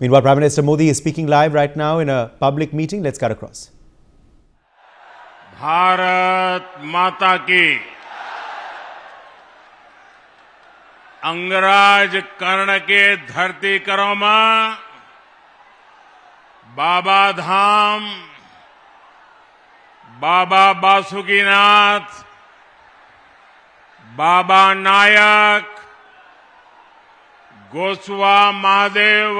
Meanwhile, Prime Minister Modi is speaking live right now in a public meeting. Let's cut across. Bharat माता की अंगराज कर्ण के धरती करों में बाबा धाम, बाबा बासुकीनाथ, बाबा नायक, गोसवा महादेव,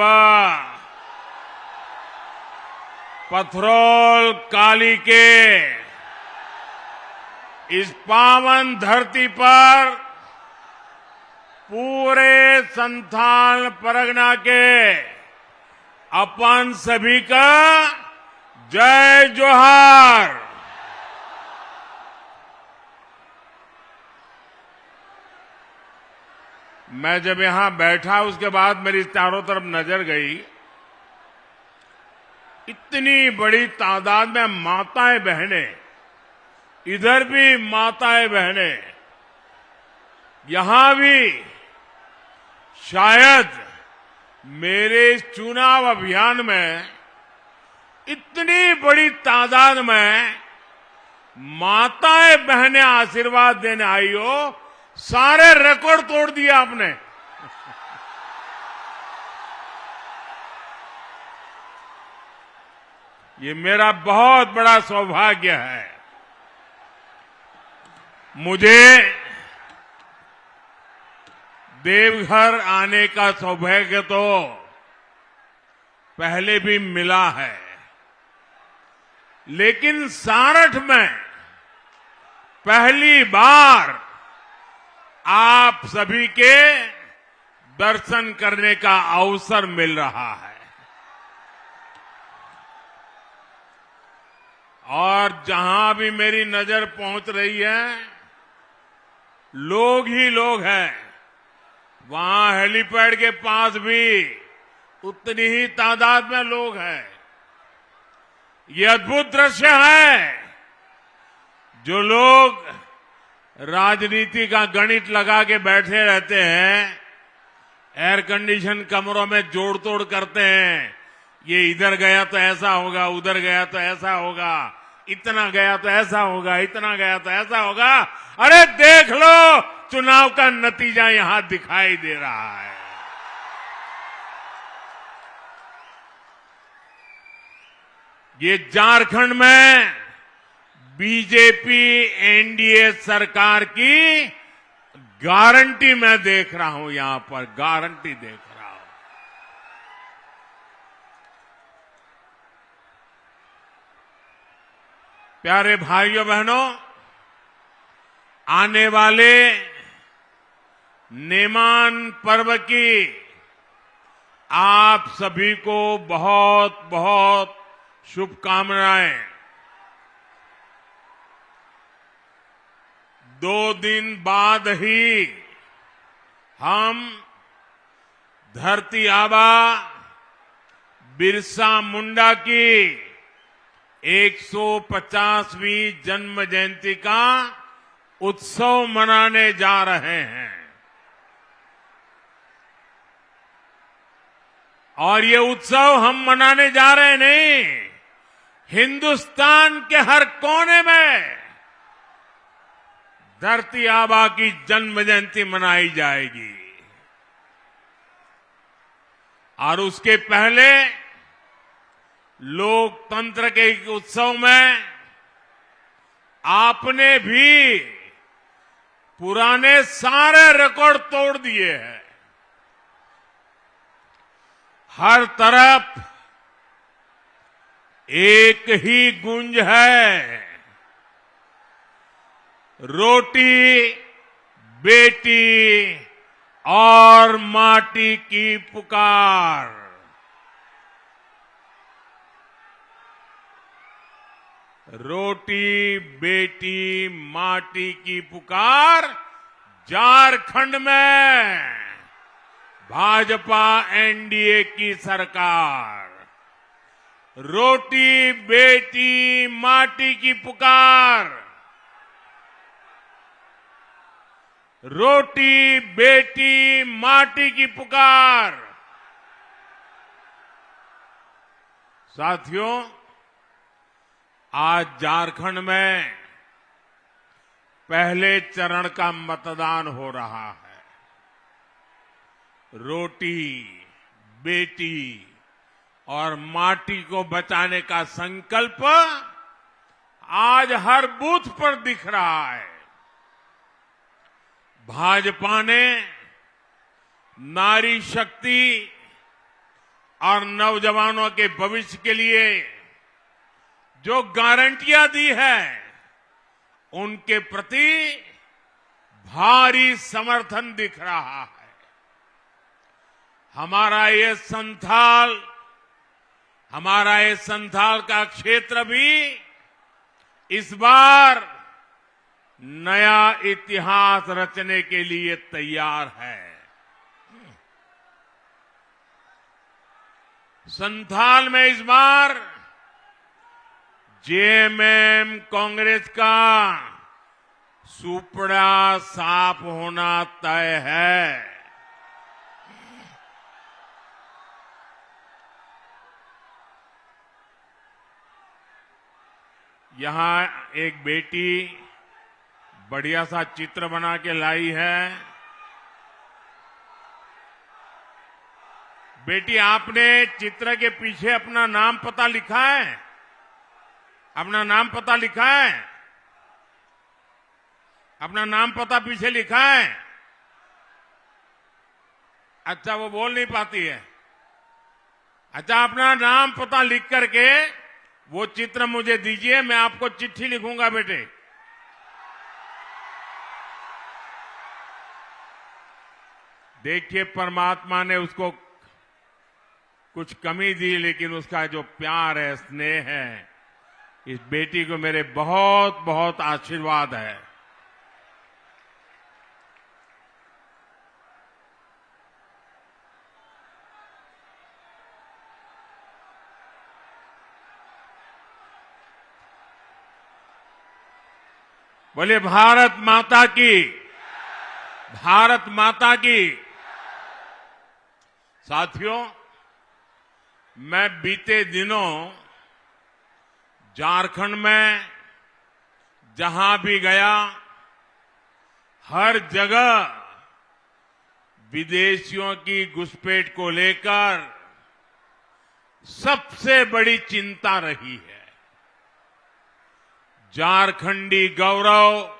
पथरोल काली के इस पावन धरती पर पूरे संथाल परगना के अपन सभी का जय जोहार। मैं जब यहां बैठा उसके बाद मेरी चारों तरफ नजर गई, इतनी बड़ी तादाद में माताएं बहनें, इधर भी माताएं बहनें, यहां भी शायद मेरे चुनाव अभियान में इतनी बड़ी तादाद में माताएं बहनें आशीर्वाद देने आई हो। सारे रिकॉर्ड तोड़ दिया आपने। ये मेरा बहुत बड़ा सौभाग्य है। मुझे देवघर आने का सौभाग्य तो पहले भी मिला है, लेकिन सारठ में पहली बार आप सभी के दर्शन करने का अवसर मिल रहा है। और जहां भी मेरी नजर पहुंच रही है, लोग ही लोग हैं। वहां हेलीपैड के पास भी उतनी ही तादाद में लोग हैं। ये अद्भुत दृश्य है। जो लोग राजनीति का गणित लगा के बैठे रहते हैं, एयर कंडीशन कमरों में जोड़ तोड़ करते हैं, ये इधर गया तो ऐसा होगा, उधर गया तो ऐसा होगा, इतना गया तो ऐसा होगा, इतना गया तो ऐसा होगा। अरे देख लो, चुनाव का नतीजा यहां दिखाई दे रहा है। ये झारखंड में बीजेपी एनडीए सरकार की गारंटी मैं देख रहा हूं। यहां पर गारंटी देख रहा हूं। प्यारे भाइयों बहनों, आने वाले नेमान पर्व की आप सभी को बहुत बहुत शुभकामनाएं। 2 दिन बाद ही हम धरती आबा बिरसा मुंडा की 150वीं जन्म जयंती का उत्सव मनाने जा रहे हैं। और ये उत्सव हम मनाने जा रहे नहीं, हिंदुस्तान के हर कोने में धरती आबा की जन्म जयंती मनाई जाएगी। और उसके पहले लोकतंत्र के उत्सव में आपने भी पुराने सारे रिकॉर्ड तोड़ दिए हैं। हर तरफ एक ही गूंज है, रोटी बेटी और माटी की पुकार। रोटी बेटी माटी की पुकार। झारखंड में भाजपा एनडीए की सरकार। रोटी बेटी माटी की पुकार। रोटी बेटी माटी की पुकार। साथियों, आज झारखंड में पहले चरण का मतदान हो रहा है। रोटी, बेटी और माटी को बचाने का संकल्प आज हर बूथ पर दिख रहा है। भाजपा ने नारी शक्ति और नौजवानों के भविष्य के लिए जो गारंटियां दी है, उनके प्रति भारी समर्थन दिख रहा है। हमारा ये संथाल का क्षेत्र भी इस बार नया इतिहास रचने के लिए तैयार है। संथाल में इस बार जेएमएम कांग्रेस का सुपड़ा साफ होना तय है। यहां एक बेटी बढ़िया सा चित्र बना के लाई है। बेटी, आपने चित्र के पीछे अपना नाम पता लिखा है? अपना नाम पता लिखा है? अपना नाम पता पीछे लिखा है? अच्छा, वो बोल नहीं पाती है। अच्छा, अपना नाम पता लिख करके वो चित्र मुझे दीजिए, मैं आपको चिट्ठी लिखूंगा बेटे। देखिए, परमात्मा ने उसको कुछ कमी दी, लेकिन उसका जो प्यार है, स्नेह है, इस बेटी को मेरे बहुत बहुत आशीर्वाद है। बोले भारत माता की, भारत माता की। साथियों, मैं बीते दिनों झारखंड में जहां भी गया, हर जगह विदेशियों की घुसपैठ को लेकर सबसे बड़ी चिंता रही है। झारखंडी गौरव,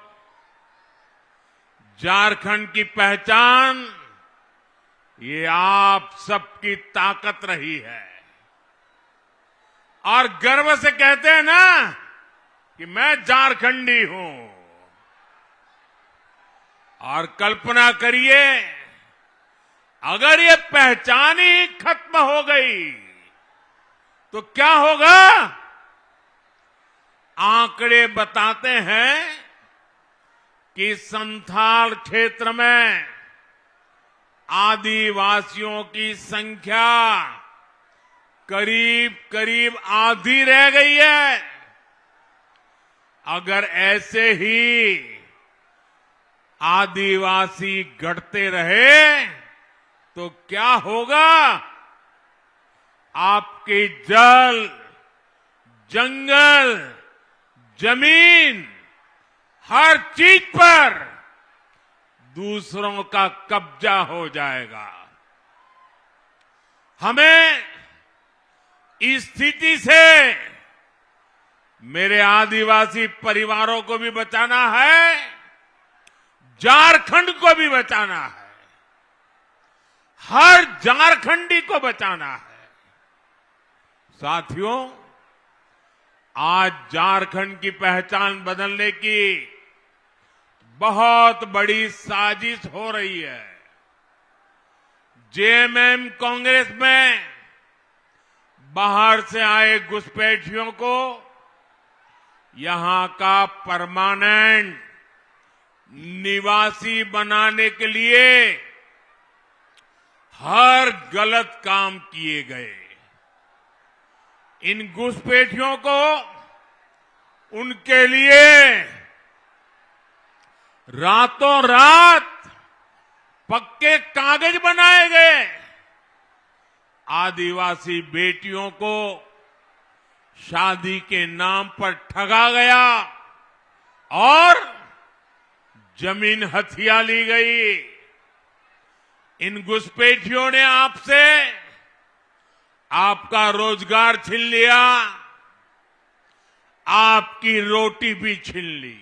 झारखंड की पहचान, ये आप सबकी ताकत रही है। और गर्व से कहते हैं ना कि मैं झारखंडी हूं। और कल्पना करिए, अगर ये पहचान ही खत्म हो गई तो क्या होगा? आंकड़े बताते हैं कि संथाल क्षेत्र में आदिवासियों की संख्या करीब करीब आधी रह गई है। अगर ऐसे ही आदिवासी घटते रहे तो क्या होगा? आपके जल, जंगल, जमीन, हर चीज पर दूसरों का कब्जा हो जाएगा। हमें इस स्थिति से मेरे आदिवासी परिवारों को भी बचाना है, झारखंड को भी बचाना है, हर झारखंडी को बचाना है। साथियों, आज झारखंड की पहचान बदलने की बहुत बड़ी साजिश हो रही है। जेएमएम कांग्रेस में बाहर से आए घुसपैठियों को यहां का परमानेंट निवासी बनाने के लिए हर गलत काम किए गए। इन घुसपैठियों को उनके लिए रातों रात पक्के कागज बनाए गए। आदिवासी बेटियों को शादी के नाम पर ठगा गया और जमीन हथिया ली गई। इन घुसपैठियों ने आपसे आपका रोजगार छीन लिया, आपकी रोटी भी छीन ली।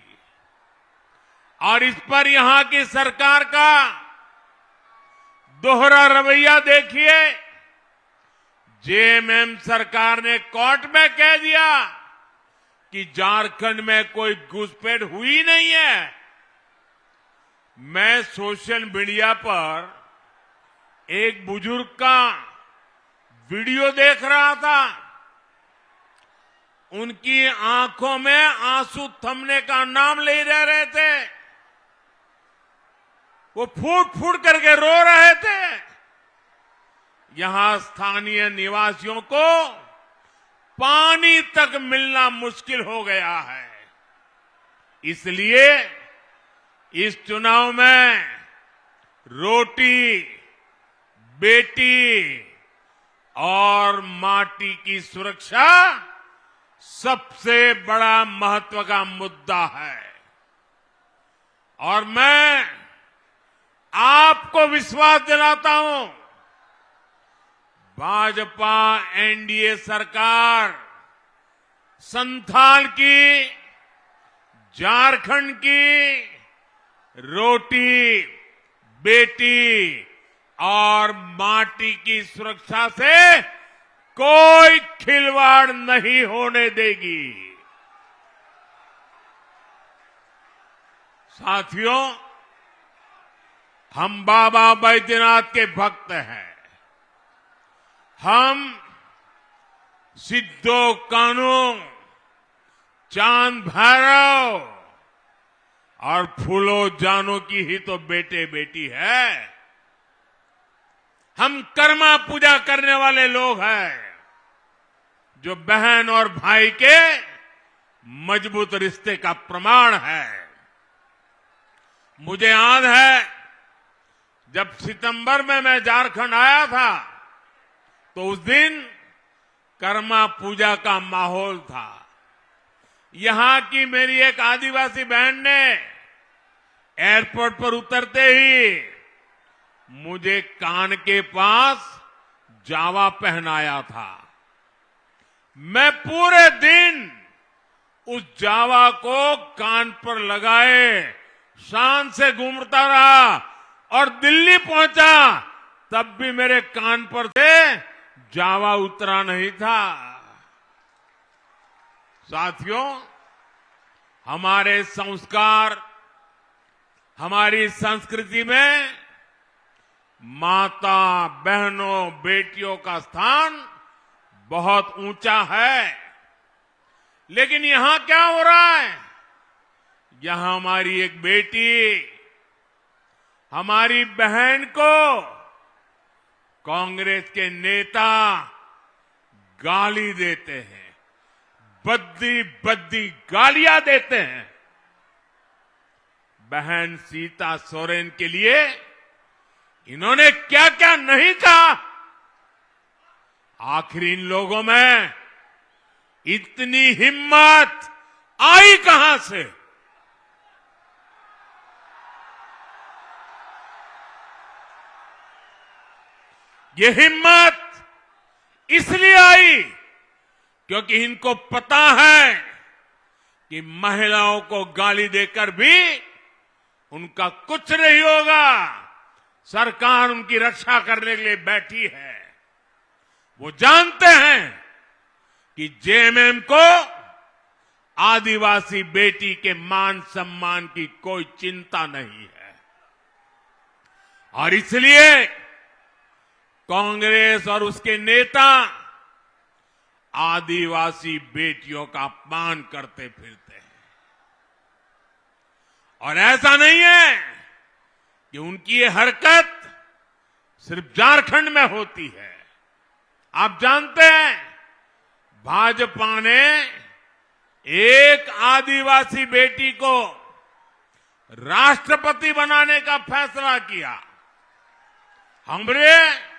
और इस पर यहां की सरकार का दोहरा रवैया देखिए। जेएमएम सरकार ने कोर्ट में कह दिया कि झारखंड में कोई घुसपैठ हुई नहीं है। मैं सोशल मीडिया पर एक बुजुर्ग का वीडियो देख रहा था। उनकी आंखों में आंसू थमने का नाम ले रहे थे। वो फूट फूट करके रो रहे थे। यहां स्थानीय निवासियों को पानी तक मिलना मुश्किल हो गया है। इसलिए इस चुनाव में रोटी, बेटी और माटी की सुरक्षा सबसे बड़ा महत्व का मुद्दा है। और मैं आपको विश्वास दिलाता हूं, भाजपा एनडीए सरकार संथाल की, झारखंड की रोटी, बेटी और माटी की सुरक्षा से कोई खिलवाड़ नहीं होने देगी। साथियों, हम बाबा बैद्यनाथ के भक्त हैं। हम सिद्धो कान्हू, चांद भैरव और फूलो जानू की ही तो बेटे बेटी है। हम कर्मा पूजा करने वाले लोग हैं, जो बहन और भाई के मजबूत रिश्ते का प्रमाण है। मुझे याद है, जब सितंबर में मैं झारखंड आया था तो उस दिन कर्मा पूजा का माहौल था। यहां की मेरी एक आदिवासी बहन ने एयरपोर्ट पर उतरते ही मुझे कान के पास जावा पहनाया था। मैं पूरे दिन उस जावा को कान पर लगाए शान से घूमता रहा और दिल्ली पहुंचा, तब भी मेरे कान पर से जावा उतरा नहीं था। साथियों, हमारे संस्कार, हमारी संस्कृति में माता, बहनों, बेटियों का स्थान बहुत ऊंचा है। लेकिन यहां क्या हो रहा है? यहां हमारी एक बेटी, हमारी बहन को कांग्रेस के नेता गाली देते हैं, बद्दी बद्दी गालियां देते हैं। बहन सीता सोरेन के लिए इन्होंने क्या क्या नहीं कहा। आखिर इन लोगों में इतनी हिम्मत आई कहां से? ये हिम्मत इसलिए आई क्योंकि इनको पता है कि महिलाओं को गाली देकर भी उनका कुछ नहीं होगा। सरकार उनकी रक्षा करने के लिए बैठी है। वो जानते हैं कि जेएमएम को आदिवासी बेटी के मान सम्मान की कोई चिंता नहीं है। और इसलिए कांग्रेस और उसके नेता आदिवासी बेटियों का अपमान करते फिरते हैं। और ऐसा नहीं है कि उनकी ये हरकत सिर्फ झारखंड में होती है। आप जानते हैं, भाजपा ने एक आदिवासी बेटी को राष्ट्रपति बनाने का फैसला किया। हमने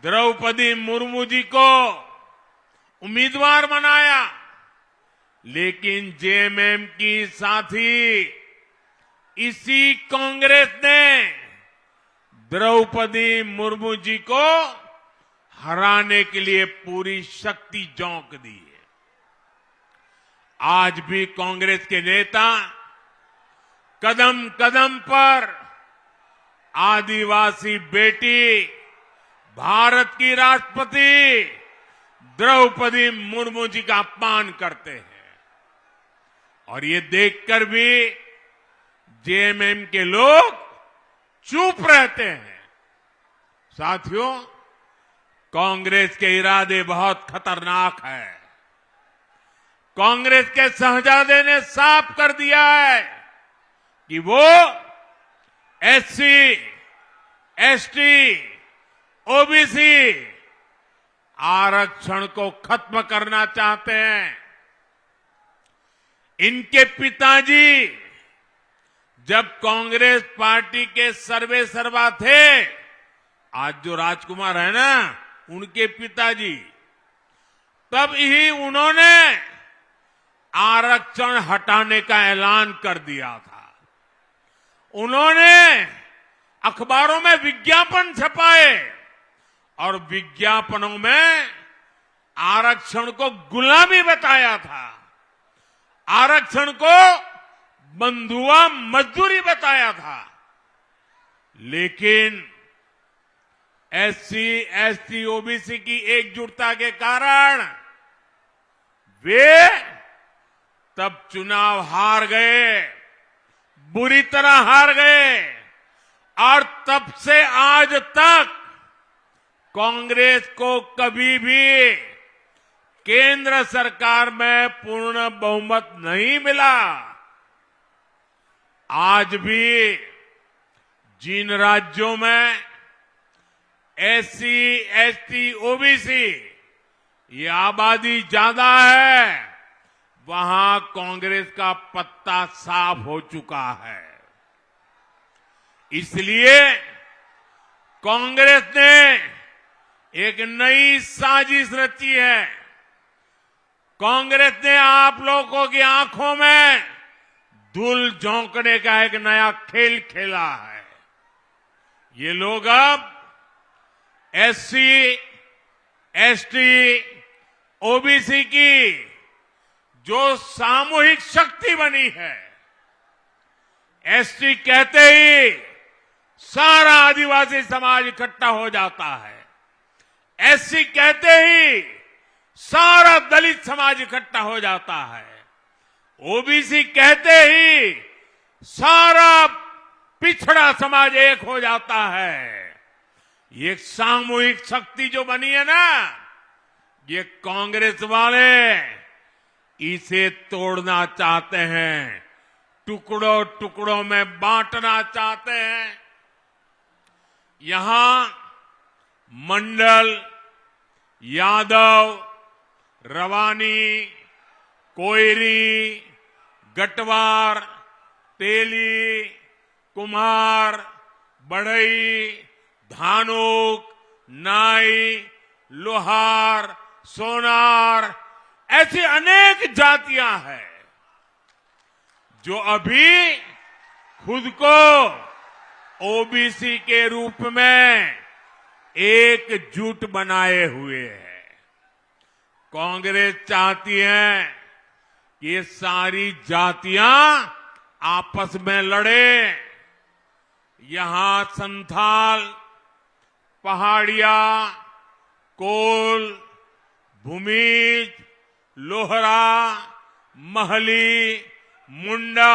द्रौपदी मुर्मू जी को उम्मीदवार बनाया, लेकिन जेएमएम की साथी इसी कांग्रेस ने द्रौपदी मुर्मू जी को हराने के लिए पूरी शक्ति झोंक दी है। आज भी कांग्रेस के नेता कदम कदम पर आदिवासी बेटी भारत की राष्ट्रपति द्रौपदी मुर्मू जी का अपमान करते हैं, और ये देखकर भी जेएमएम के लोग चुप रहते हैं। साथियों, कांग्रेस के इरादे बहुत खतरनाक हैं। कांग्रेस के शहजादे ने साफ कर दिया है कि वो एससी, एसटी, ओबीसी आरक्षण को खत्म करना चाहते हैं। इनके पिताजी जब कांग्रेस पार्टी के सर्वे सर्वा थे, आज जो राजकुमार है ना, उनके पिताजी, तब ही उन्होंने आरक्षण हटाने का ऐलान कर दिया था। उन्होंने अखबारों में विज्ञापन छपाए और विज्ञापनों में आरक्षण को गुलामी बताया था, आरक्षण को बंधुआ मजदूरी बताया था। लेकिन एससी, एसटी, ओबीसी की एकजुटता के कारण वे तब चुनाव हार गए, बुरी तरह हार गए, और तब से आज तक कांग्रेस को कभी भी केंद्र सरकार में पूर्ण बहुमत नहीं मिला। आज भी जिन राज्यों में एससी, एसटी, ओबीसी ये आबादी ज्यादा है, वहां कांग्रेस का पत्ता साफ हो चुका है। इसलिए कांग्रेस ने एक नई साजिश रची है। कांग्रेस ने आप लोगों की आंखों में धूल झोंकने का एक नया खेल खेला है। ये लोग अब एससी, एसटी, ओबीसी की जो सामूहिक शक्ति बनी है, एसटी कहते ही सारा आदिवासी समाज इकट्ठा हो जाता है, एससी कहते ही सारा दलित समाज इकट्ठा हो जाता है, ओबीसी कहते ही सारा पिछड़ा समाज एक हो जाता है। ये सामूहिक शक्ति जो बनी है ना, ये कांग्रेस वाले इसे तोड़ना चाहते हैं, टुकड़ों टुकड़ों में बांटना चाहते हैं। यहां मंडल, यादव, रवानी, कोयरी, गटवार, तेली, कुम्हार, बढ़ई, धानुक, नाई, लोहार, सोनार, ऐसी अनेक जातियां हैं जो अभी खुद को ओबीसी के रूप में एकजुट बनाए हुए हैं। कांग्रेस चाहती है कि ये सारी जातियां आपस में लड़े। यहां संथाल, पहाड़िया, कोल, भूमिज, लोहरा, महली, मुंडा,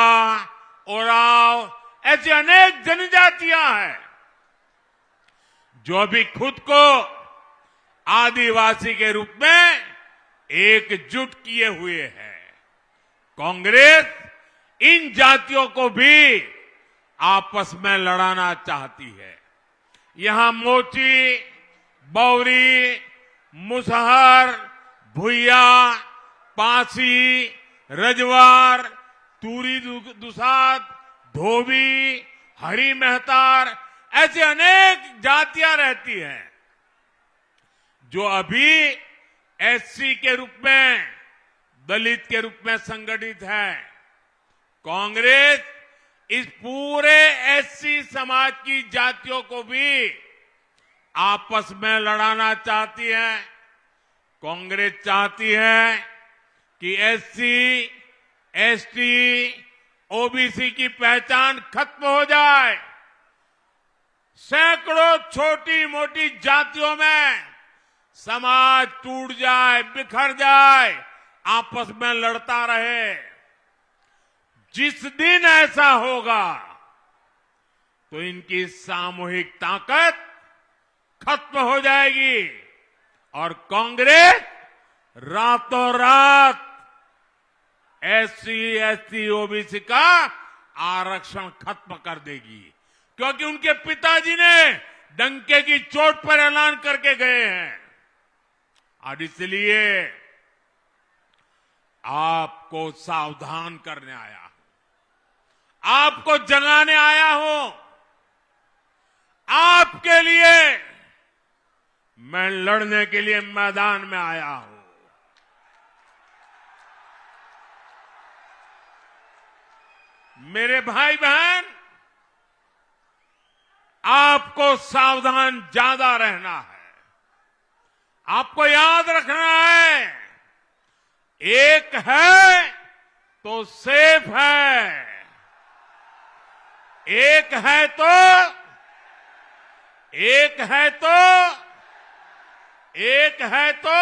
ओराव, ऐसी अनेक जनजातियां हैं जो अभी खुद को आदिवासी के रूप में एकजुट किए हुए हैं। कांग्रेस इन जातियों को भी आपस में लड़ाना चाहती है। यहां मोची, बौरी, मुसहर, भुइया, पासी, रजवार, तूरी दुसाद, धोबी, हरी मेहतार, ऐसी अनेक जातियां रहती हैं जो अभी एससी के रूप में, दलित के रूप में संगठित है। कांग्रेस इस पूरे एससी समाज की जातियों को भी आपस में लड़ाना चाहती है। कांग्रेस चाहती है कि एससी, एसटी, ओबीसी की पहचान खत्म हो जाए। सैकड़ों छोटी मोटी जातियों में समाज टूट जाए, बिखर जाए, आपस में लड़ता रहे। जिस दिन ऐसा होगा तो इनकी सामूहिक ताकत खत्म हो जाएगी और कांग्रेस रातों रात एससी, एसटी, ओबीसी का आरक्षण खत्म कर देगी, क्योंकि उनके पिताजी ने डंके की चोट पर ऐलान करके गए हैं। और इसलिए आपको सावधान करने आया हूं, आपको जगाने आया हूं। आपके लिए मैं लड़ने के लिए मैदान में आया हूं। मेरे भाई बहन, आपको सावधान ज्यादा रहना है। आपको याद रखना है, एक है तो सेफ है, एक है तो एक है तो एक है तो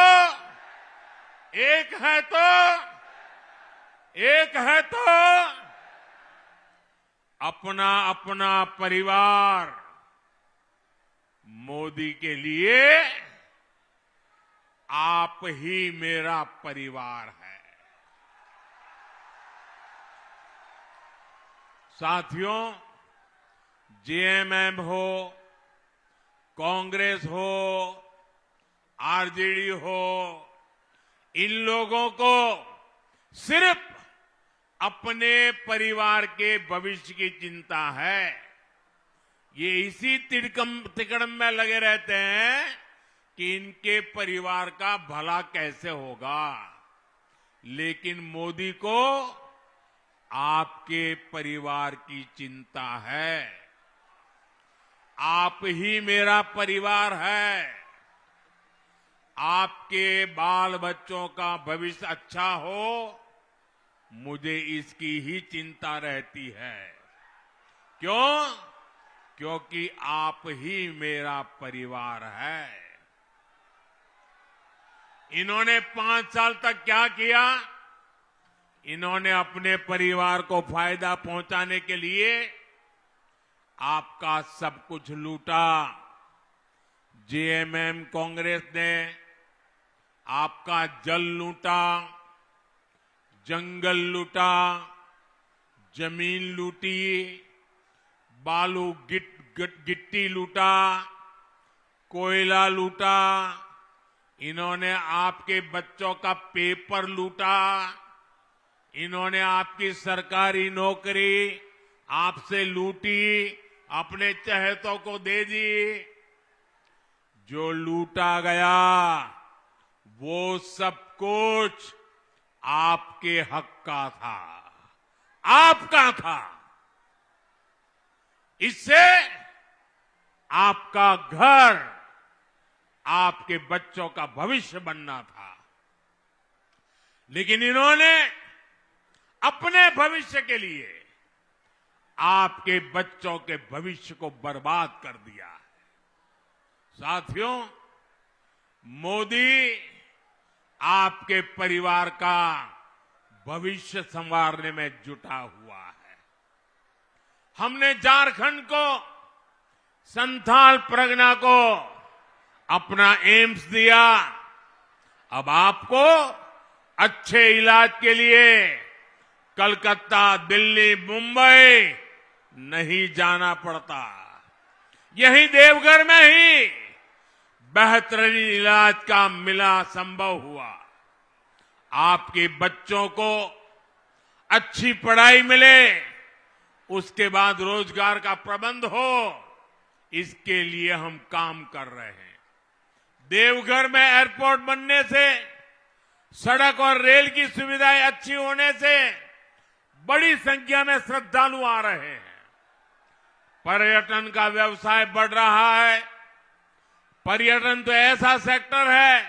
एक है तो एक है तो अपना अपना परिवार। मोदी के लिए आप ही मेरा परिवार है। साथियों, जेएमएम हो, कांग्रेस हो, आरजेडी हो, इन लोगों को सिर्फ अपने परिवार के भविष्य की चिंता है। ये इसी तिकड़म में लगे रहते हैं कि इनके परिवार का भला कैसे होगा। लेकिन मोदी को आपके परिवार की चिंता है। आप ही मेरा परिवार है। आपके बाल बच्चों का भविष्य अच्छा हो, मुझे इसकी ही चिंता रहती है। क्यों? क्योंकि आप ही मेरा परिवार है। इन्होंने 5 साल तक क्या किया? इन्होंने अपने परिवार को फायदा पहुंचाने के लिए आपका सब कुछ लूटा। जेएमएम कांग्रेस ने आपका जल लूटा, जंगल लूटा, जमीन लूटी, बालू गिट्टी लूटा, कोयला लूटा। इन्होंने आपके बच्चों का पेपर लूटा। इन्होंने आपकी सरकारी नौकरी आपसे लूटी, अपने चहेतों को दे दी। जो लूटा गया वो सब कुछ आपके हक का था, आपका था। इससे आपका घर, आपके बच्चों का भविष्य बनना था। लेकिन इन्होंने अपने भविष्य के लिए आपके बच्चों के भविष्य को बर्बाद कर दिया है। साथियों, मोदी आपके परिवार का भविष्य संवारने में जुटा हुआ है। हमने झारखंड को, संथाल परगना को अपना एम्स दिया। अब आपको अच्छे इलाज के लिए कलकत्ता, दिल्ली, मुंबई नहीं जाना पड़ता। यही देवघर में ही बेहतरीन इलाज का मिला संभव हुआ। आपके बच्चों को अच्छी पढ़ाई मिले, उसके बाद रोजगार का प्रबंध हो, इसके लिए हम काम कर रहे हैं। देवघर में एयरपोर्ट बनने से सड़क और रेल की सुविधाएं अच्छी होने से बड़ी संख्या में श्रद्धालु आ रहे हैं। पर्यटन का व्यवसाय बढ़ रहा है। पर्यटन तो ऐसा सेक्टर है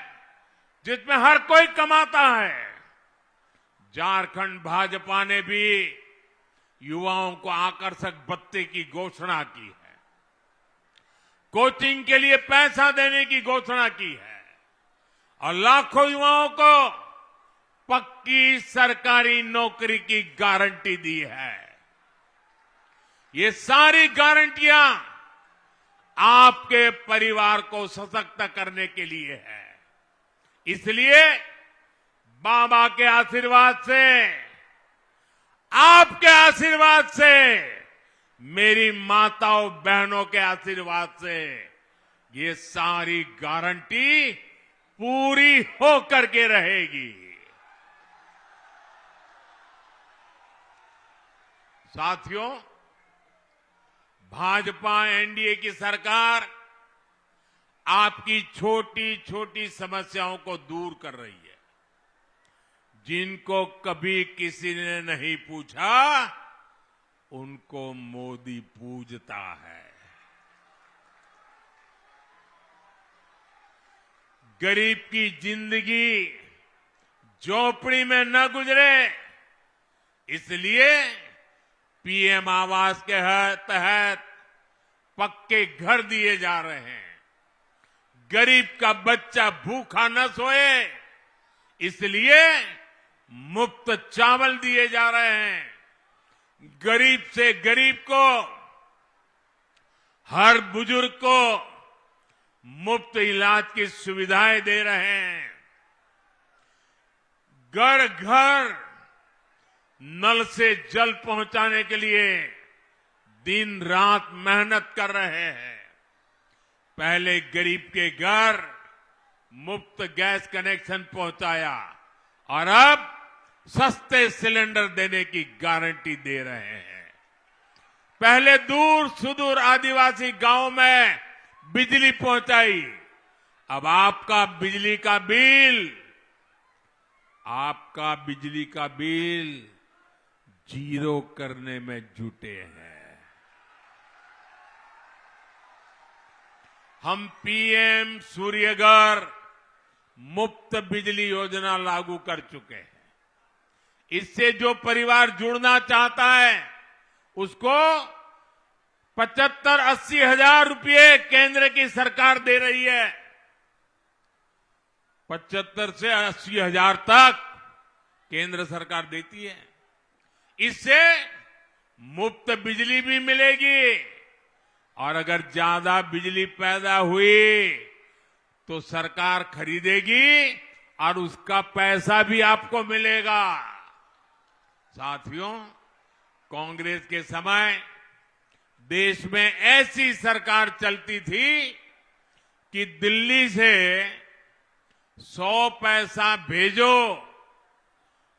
जिसमें हर कोई कमाता है। झारखंड भाजपा ने भी युवाओं को आकर्षक भत्ते की घोषणा की है। कोचिंग के लिए पैसा देने की घोषणा की है और लाखों युवाओं को पक्की सरकारी नौकरी की गारंटी दी है। ये सारी गारंटियां आपके परिवार को सशक्त करने के लिए है। इसलिए बाबा के आशीर्वाद से, आपके आशीर्वाद से, मेरी माताओं बहनों के आशीर्वाद से ये सारी गारंटी पूरी होकर के रहेगी। साथियों, भाजपा एनडीए की सरकार आपकी छोटी छोटी समस्याओं को दूर कर रही है। जिनको कभी किसी ने नहीं पूछा, उनको मोदी पूजता है। गरीब की जिंदगी झोपड़ी में न गुजरे, इसलिए पीएम आवास के तहत पक्के घर दिए जा रहे हैं। गरीब का बच्चा भूखा न सोए, इसलिए मुफ्त चावल दिए जा रहे हैं। गरीब से गरीब को, हर बुजुर्ग को मुफ्त इलाज की सुविधाएं दे रहे हैं। घर घर नल से जल पहुंचाने के लिए दिन रात मेहनत कर रहे हैं। पहले गरीब के घर मुफ्त गैस कनेक्शन पहुंचाया और अब सस्ते सिलेंडर देने की गारंटी दे रहे हैं। पहले दूर सुदूर आदिवासी गांव में बिजली पहुंचाई, अब आपका बिजली का बिल जीरो करने में जुटे हैं। हम पीएम सूर्यघर मुफ्त बिजली योजना लागू कर चुके हैं। इससे जो परिवार जुड़ना चाहता है उसको 75-80 हजार रुपये केंद्र की सरकार दे रही है। 75 से 80 हजार तक केंद्र सरकार देती है। इससे मुफ्त बिजली भी मिलेगी और अगर ज्यादा बिजली पैदा हुई तो सरकार खरीदेगी और उसका पैसा भी आपको मिलेगा। साथियों, कांग्रेस के समय देश में ऐसी सरकार चलती थी कि दिल्ली से 100 पैसा भेजो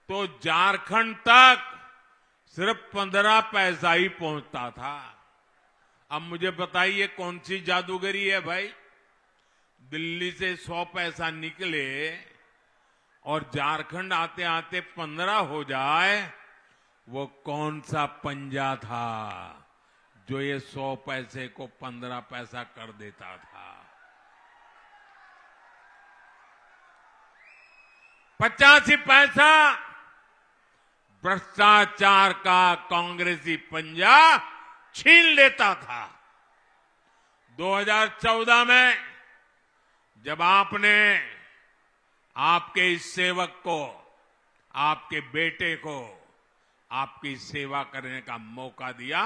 तो झारखंड तक सिर्फ 15 पैसा ही पहुंचता था। अब मुझे बताइए कौन सी जादूगरी है भाई? दिल्ली से 100 पैसा निकले और झारखंड आते आते 15 हो जाए, वो कौन सा पंजा था जो ये 100 पैसे को 15 पैसा कर देता था? 85 पैसा भ्रष्टाचार का कांग्रेसी पंजा छीन लेता था। 2014 में जब आपने आपके इस सेवक को, आपके बेटे को आपकी सेवा करने का मौका दिया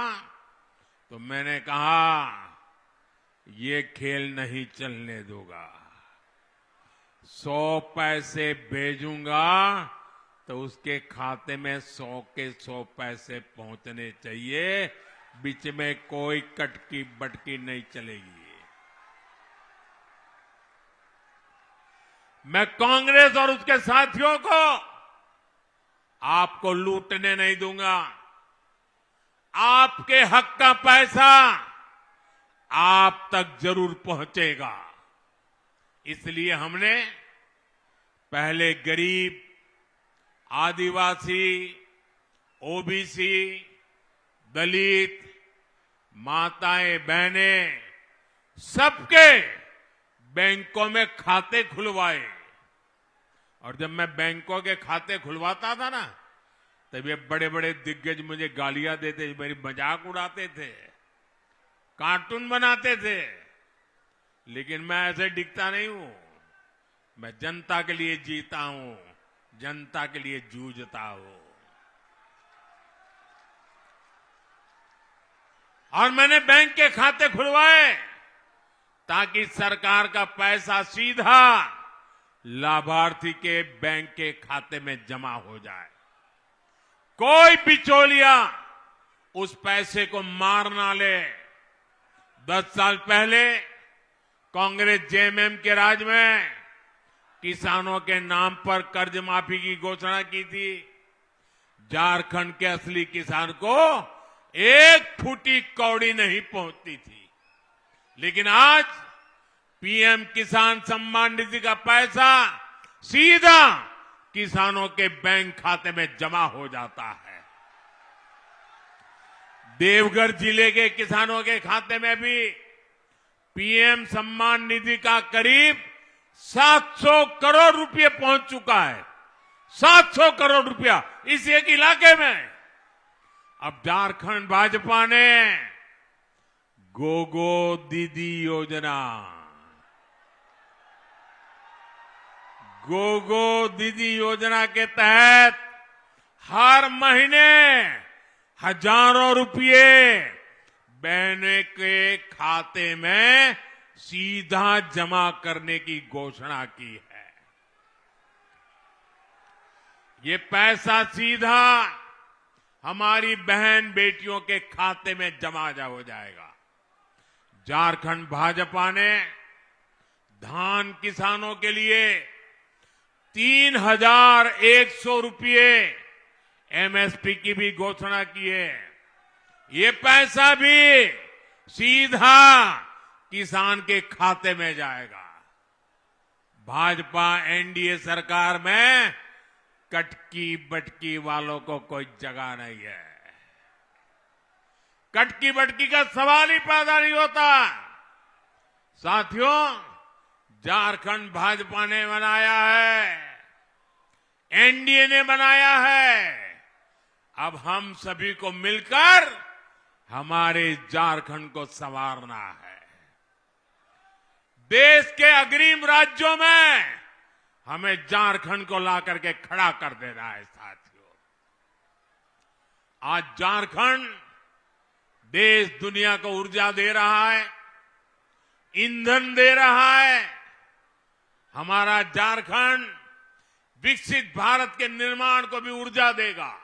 तो मैंने कहा ये खेल नहीं चलने दूंगा। 100 पैसे भेजूंगा तो उसके खाते में 100 के 100 पैसे पहुंचने चाहिए। बीच में कोई कटकी बटकी नहीं चलेगी। मैं कांग्रेस और उसके साथियों को आपको लूटने नहीं दूंगा। आपके हक का पैसा आप तक जरूर पहुंचेगा। इसलिए हमने पहले गरीब, आदिवासी, ओबीसी, दलित, माताएं, बहनें, सबके बैंकों में खाते खुलवाए। और जब मैं बैंकों के खाते खुलवाता था ना, तब ये बड़े बड़े दिग्गज मुझे गालियां देते, मेरी मजाक उड़ाते थे, कार्टून बनाते थे। लेकिन मैं ऐसे दिखता नहीं हूं। मैं जनता के लिए जीता हूं, जनता के लिए जूझता हूं। और मैंने बैंक के खाते खुलवाए ताकि सरकार का पैसा सीधा लाभार्थी के बैंक के खाते में जमा हो जाए। कोई बिचौलिया उस पैसे को मार ना ले। 10 साल पहले कांग्रेस जेएमएम के राज में किसानों के नाम पर कर्ज माफी की घोषणा की थी। झारखंड के असली किसान को एक फूटी कौड़ी नहीं पहुंचती थी। लेकिन आज पीएम किसान सम्मान निधि का पैसा सीधा किसानों के बैंक खाते में जमा हो जाता है। देवघर जिले के किसानों के खाते में भी पीएम सम्मान निधि का करीब 700 करोड़ रुपए पहुंच चुका है। 700 करोड़ रुपया इस एक इलाके में। अब झारखंड भाजपा ने गोगो दीदी योजना, गोगो दीदी योजना के तहत हर महीने हजारों रुपये बहनों के खाते में सीधा जमा करने की घोषणा की है। ये पैसा सीधा हमारी बहन बेटियों के खाते में जमा हो जाएगा। झारखंड भाजपा ने धान किसानों के लिए 3,100 रुपये एमएसपी की भी घोषणा की है। ये पैसा भी सीधा किसान के खाते में जाएगा। भाजपा एनडीए सरकार में कटकी बटकी वालों को कोई जगह नहीं है। कटकी बटकी का सवाल ही पैदा नहीं होता। साथियों, झारखंड भाजपा ने बनाया है, एनडीए ने बनाया है। अब हम सभी को मिलकर हमारे झारखंड को संवारना है। देश के अग्रिम राज्यों में हमें झारखंड को ला करके खड़ा कर देना है। साथियों, आज झारखंड देश दुनिया को ऊर्जा दे रहा है, ईंधन दे रहा है। हमारा झारखंड विकसित भारत के निर्माण को भी ऊर्जा देगा।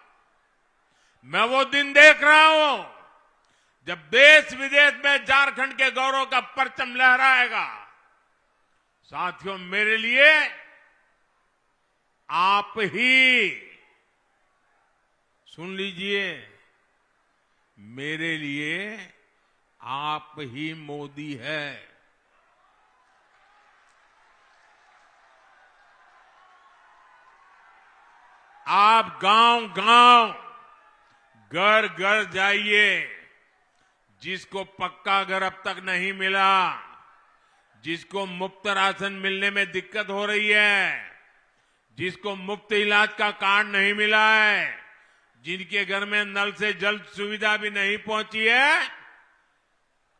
मैं वो दिन देख रहा हूं जब देश विदेश में झारखंड के गौरव का परचम लहराएगा। साथियों, मेरे लिए आप ही, सुन लीजिए, मेरे लिए आप ही मोदी है। आप गांव-गांव, घर-घर जाइए। जिसको पक्का घर अब तक नहीं मिला, जिसको मुफ्त राशन मिलने में दिक्कत हो रही है, जिसको मुफ्त इलाज का कार्ड नहीं मिला है, जिनके घर में नल से जल सुविधा भी नहीं पहुंची है,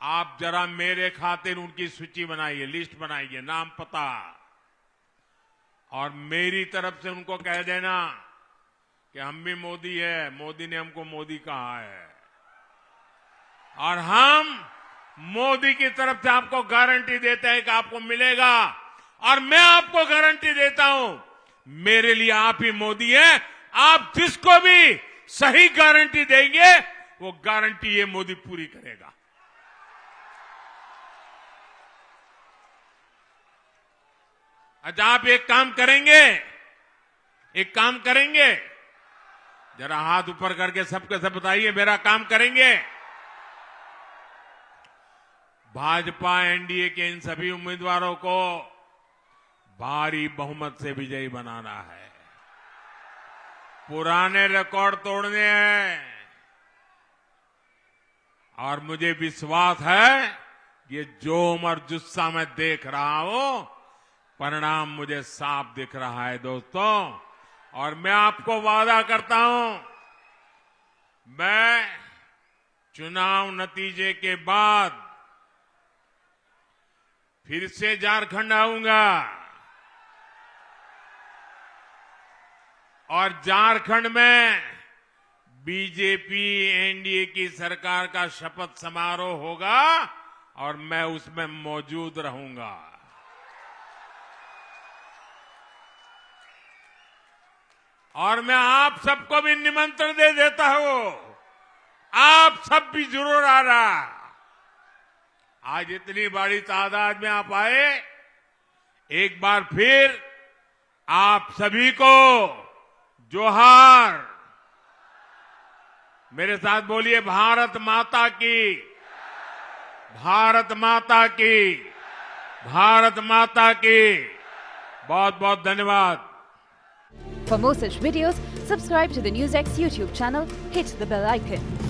आप जरा मेरे खातिर उनकी सूची बनाइए, लिस्ट बनाइए, नाम पता, और मेरी तरफ से उनको कह देना कि हम भी मोदी है, मोदी ने हमको मोदी कहा है, और हम मोदी की तरफ से आपको गारंटी देते हैं कि आपको मिलेगा। और मैं आपको गारंटी देता हूं, मेरे लिए आप ही मोदी हैं। आप जिसको भी सही गारंटी देंगे, वो गारंटी ये मोदी पूरी करेगा। अच्छा, आप एक काम करेंगे, एक काम करेंगे, जरा हाथ ऊपर करके सबके सब बताइए, मेरा काम करेंगे। भाजपा एनडीए के इन सभी उम्मीदवारों को भारी बहुमत से विजयी बनाना है, पुराने रिकॉर्ड तोड़ने हैं। और मुझे विश्वास है ये जोम और जुस्सा मैं देख रहा हूं, परिणाम मुझे साफ दिख रहा है दोस्तों। और मैं आपको वादा करता हूं, मैं चुनाव नतीजे के बाद फिर से झारखंड आऊंगा और झारखंड में बीजेपी एनडीए की सरकार का शपथ समारोह होगा और मैं उसमें मौजूद रहूंगा। और मैं आप सबको भी निमंत्रण दे देता हूं, आप सब भी जरूर आना। आज इतनी बड़ी तादाद में आप आए, एक बार फिर आप सभी को जोहार। मेरे साथ बोलिए, भारत माता की, भारत माता की, भारत माता की। बहुत बहुत धन्यवाद। For more such videos, subscribe to the NewsX YouTube channel, hit the bell icon.